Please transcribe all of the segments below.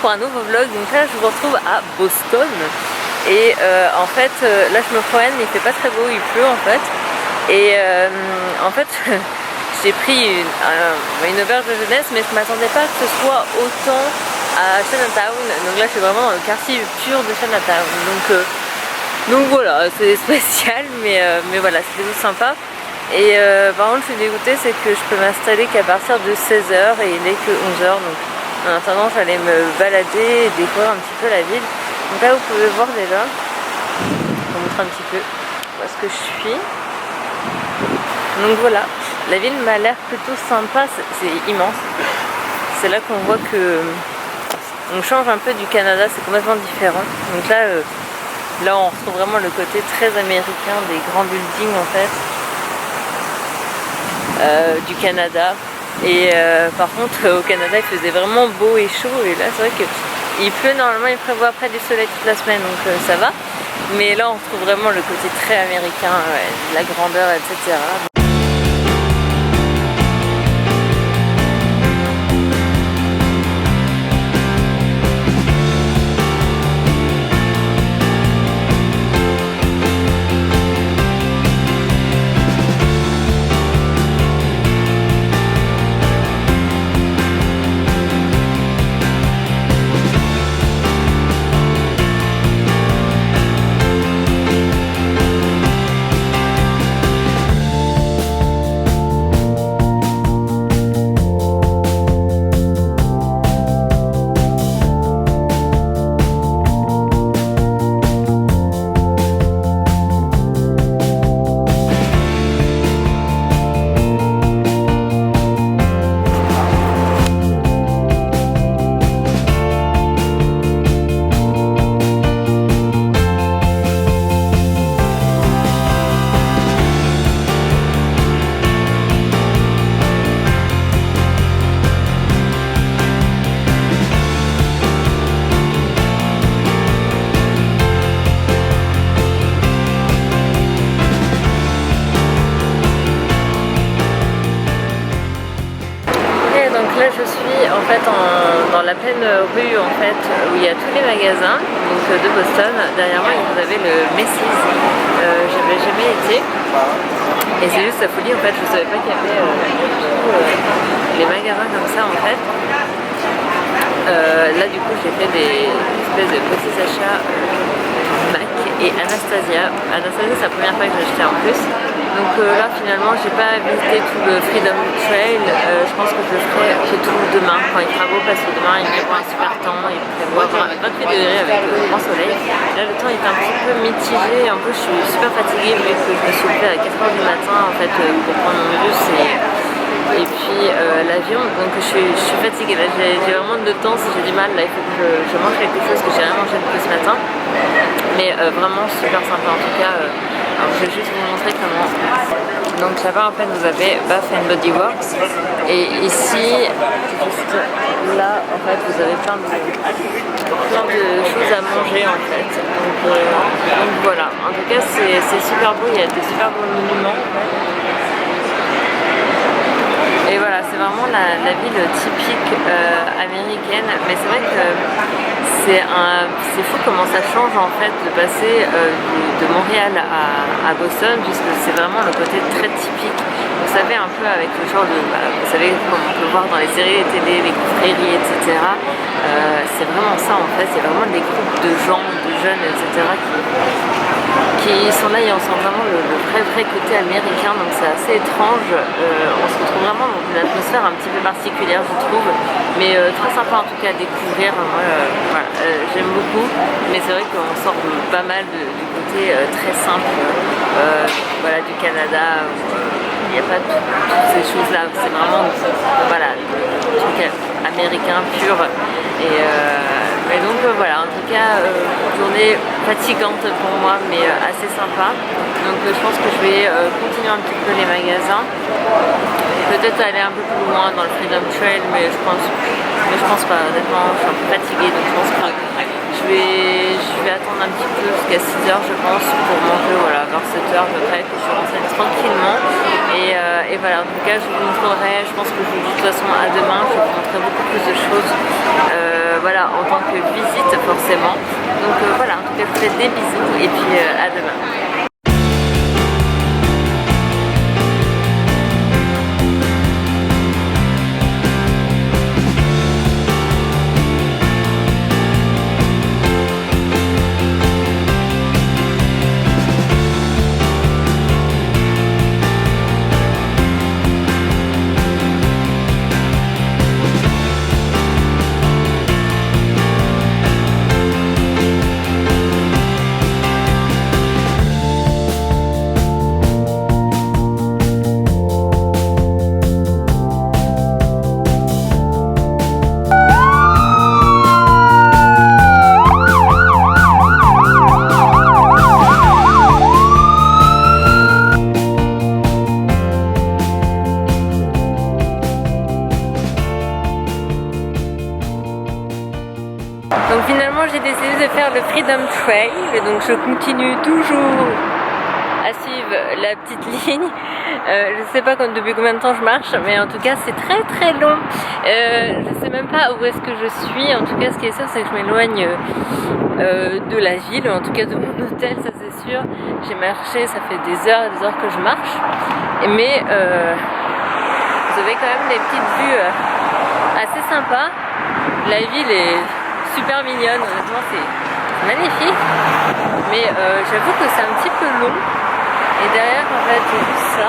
pour un nouveau vlog. Donc là je vous retrouve à Boston et en fait là je me promène, il fait pas très beau, il pleut en fait. Et en fait j'ai pris une auberge de jeunesse, mais je m'attendais pas que ce soit autant à Chinatown. Donc là je suis vraiment dans le quartier pur de Chinatown. Donc voilà, c'est spécial, mais voilà, c'est toujours sympa. Et par contre je suis dégoûtée, c'est que je peux m'installer qu'à partir de 16h et il n'est que 11h. Donc en attendant j'allais me balader et découvrir un petit peu la ville. Donc là vous pouvez voir déjà, je vous montre un petit peu où est-ce que je suis. Donc voilà, la ville m'a l'air plutôt sympa, c'est immense. C'est là qu'on voit que on change un peu du Canada, c'est complètement différent. Donc là on retrouve vraiment le côté très américain des grands buildings en fait du Canada. Et par contre au Canada il faisait vraiment beau et chaud, et là c'est vrai qu'il pleut. Normalement il prévoit après du soleil toute la semaine, donc ça va. Mais là on retrouve vraiment le côté très américain, la grandeur, etc. Là je suis en fait dans la pleine rue en fait où il y a tous les magasins donc, de Boston. Derrière moi vous avez le Macy's, j'avais jamais été et c'est juste la folie en fait, je savais pas qu'il y avait les magasins comme ça en fait. Là du coup j'ai fait des espèces de petits achats MAC et Anastasia. Anastasia c'est la première fois que j'ai acheté en plus. Donc là finalement j'ai pas visité tout le Freedom Trail, je pense que je le ferai que tout demain quand il fera beau, parce que demain il prévoit un super temps, il prévoit 28 degrés avec le grand soleil. Là le temps est un petit peu mitigé, en plus je suis super fatiguée vu que je me suis levée à 4h du matin en fait pour prendre mon bus et puis l'avion, donc je suis fatiguée. Là j'ai vraiment de temps, si j'ai du mal, là il faut que je mange quelque chose que j'ai rien mangé depuis ce matin. Mais vraiment super sympa en tout cas. Alors je vais juste vous montrer comment. Donc là-bas en fait vous avez Bath and Body Works et ici juste là en fait vous avez plein de choses à manger en fait. Donc voilà, en tout cas c'est super beau, il y a des super beaux monuments. Et voilà, c'est vraiment la ville typique américaine, mais c'est vrai que c'est fou comment ça change en fait de passer de Montréal à Boston, puisque c'est vraiment le côté très typique. Vous savez, un peu avec le genre de, vous savez, comme on peut voir dans les séries de télé, les confréries, etc. C'est vraiment ça en fait, c'est vraiment des groupes de gens, de jeunes, etc. qui sont là et on sent vraiment le vrai côté américain, donc c'est assez étrange. On se retrouve vraiment dans une atmosphère un petit peu particulière je trouve, mais très sympa en tout cas à découvrir. Moi voilà, j'aime beaucoup, mais c'est vrai qu'on sort pas mal du côté très simple voilà, du Canada où il n'y a pas toutes ces choses là, c'est vraiment voilà, le truc américain pur. Et donc voilà, en tout cas journée fatigante pour moi mais assez sympa. Donc je pense que je vais continuer un petit peu les magasins, peut-être aller un peu plus loin dans le Freedom Trail, mais je pense pas, honnêtement je suis un peu fatiguée, donc je pense que je vais attendre un petit peu jusqu'à 6h je pense pour manger, voilà, vers 7h à peu près, que je renseigne tranquillement. Et voilà, en tout cas je vous montrerai, je pense que je vous dis de toute façon à demain, je vous montrerai beaucoup plus de choses, voilà, en tant que visite forcément. Donc voilà, en tout cas je vous fais des bisous et puis à demain. Donc finalement j'ai décidé de faire le Freedom Trail, donc je continue toujours à suivre la petite ligne. Je sais pas depuis combien de temps je marche, mais en tout cas c'est très long. Je sais même pas où est-ce que je suis. En tout cas ce qui est sûr c'est que je m'éloigne de la ville, en tout cas de mon hôtel, ça c'est sûr. J'ai marché, ça fait des heures et des heures que je marche, mais vous avez quand même des petites vues assez sympas. La ville est super mignonne, honnêtement c'est magnifique, mais j'avoue que c'est un petit peu long. Et derrière en fait j'ai vu ça,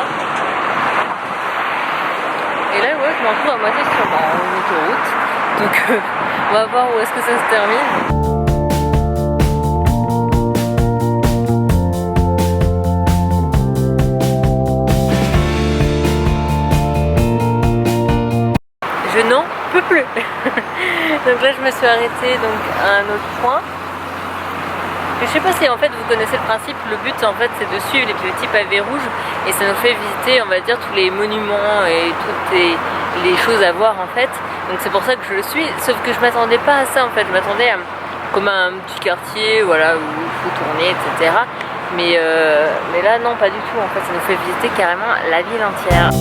et là ouais, je m'en trouve à moitié sur une autoroute, donc on va voir où est-ce que ça se termine. Je n'en peux plus. Donc là je me suis arrêtée donc, à un autre point. Je sais pas si en fait vous connaissez le principe, le but en fait c'est de suivre les petits pavés rouges et ça nous fait visiter on va dire tous les monuments et toutes les choses à voir en fait. Donc c'est pour ça que je le suis, sauf que je m'attendais pas à ça en fait, je m'attendais à comme un petit quartier voilà, où il faut tourner etc. Mais là non pas du tout en fait, ça nous fait visiter carrément la ville entière.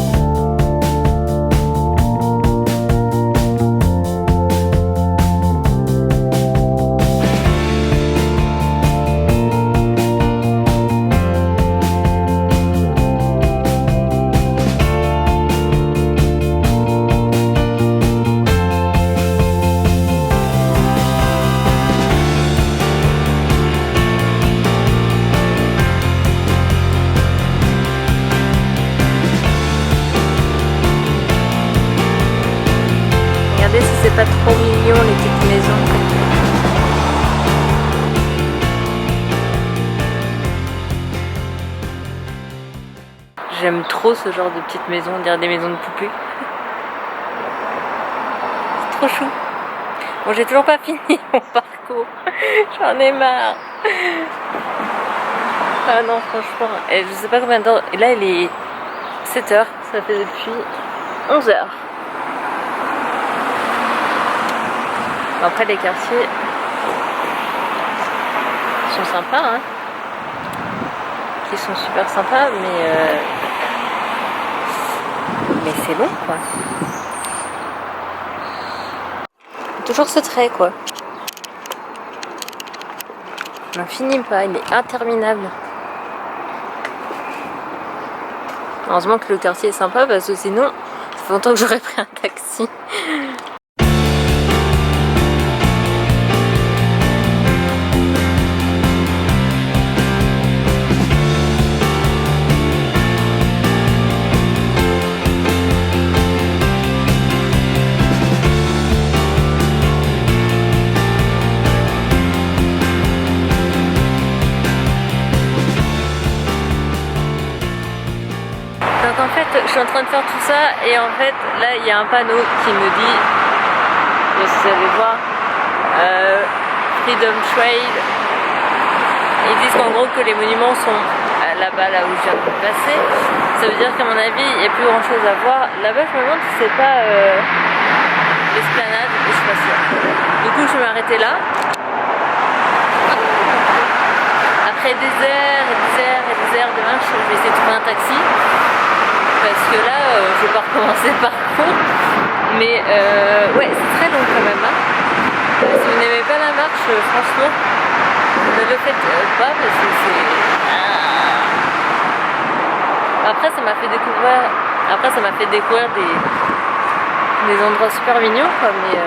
Si c'est pas trop mignon les petites maisons. J'aime trop ce genre de petites maisons, on dirait des maisons de poupées. C'est trop chou. Bon, j'ai toujours pas fini mon parcours. J'en ai marre. Ah non, franchement. Et je sais pas combien de temps. Et là, il est 7h. Ça fait depuis 11h. Après les quartiers sont sympas, hein, qui sont super sympas, mais c'est long quoi. Toujours ce trait quoi. On n'en finit pas, il est interminable. Heureusement que le quartier est sympa parce que sinon, ça fait longtemps que j'aurais pris un taxi. Donc en fait je suis en train de faire tout ça et en fait là il y a un panneau qui me dit, je sais si vous allez voir, Freedom Trail. Ils disent qu'en gros que les monuments sont là-bas, là où je viens de passer. Ça veut dire qu'à mon avis il n'y a plus grand chose à voir. Là-bas je me demande si c'est pas l'esplanade, je suis pas sûre. Du coup je vais m'arrêter là. après des heures et des heures et des heures de marche, je vais essayer de trouver un taxi. Parce que là, je vais pas recommencer par contre. Mais ouais, c'est très long quand même. Hein. Si vous n'aimez pas la marche, franchement, ne le faites pas parce que c'est... Après, ça m'a fait découvrir des endroits super mignons, quoi, mais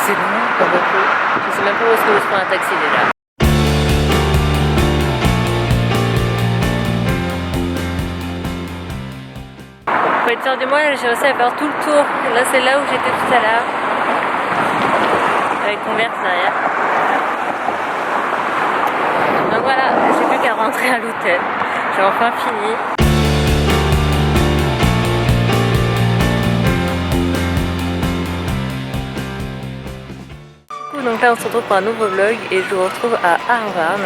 c'est long, pas beaucoup. Je sais même pas où est-ce que je prends un taxi déjà. Pour être sûr du mois, j'ai réussi à faire tout le tour. Là, c'est là où j'étais tout à l'heure. Avec Converse derrière. Donc voilà, j'ai plus qu'à rentrer à l'hôtel. J'ai enfin fini. Donc là on se retrouve pour un nouveau vlog et je vous retrouve à Harvard.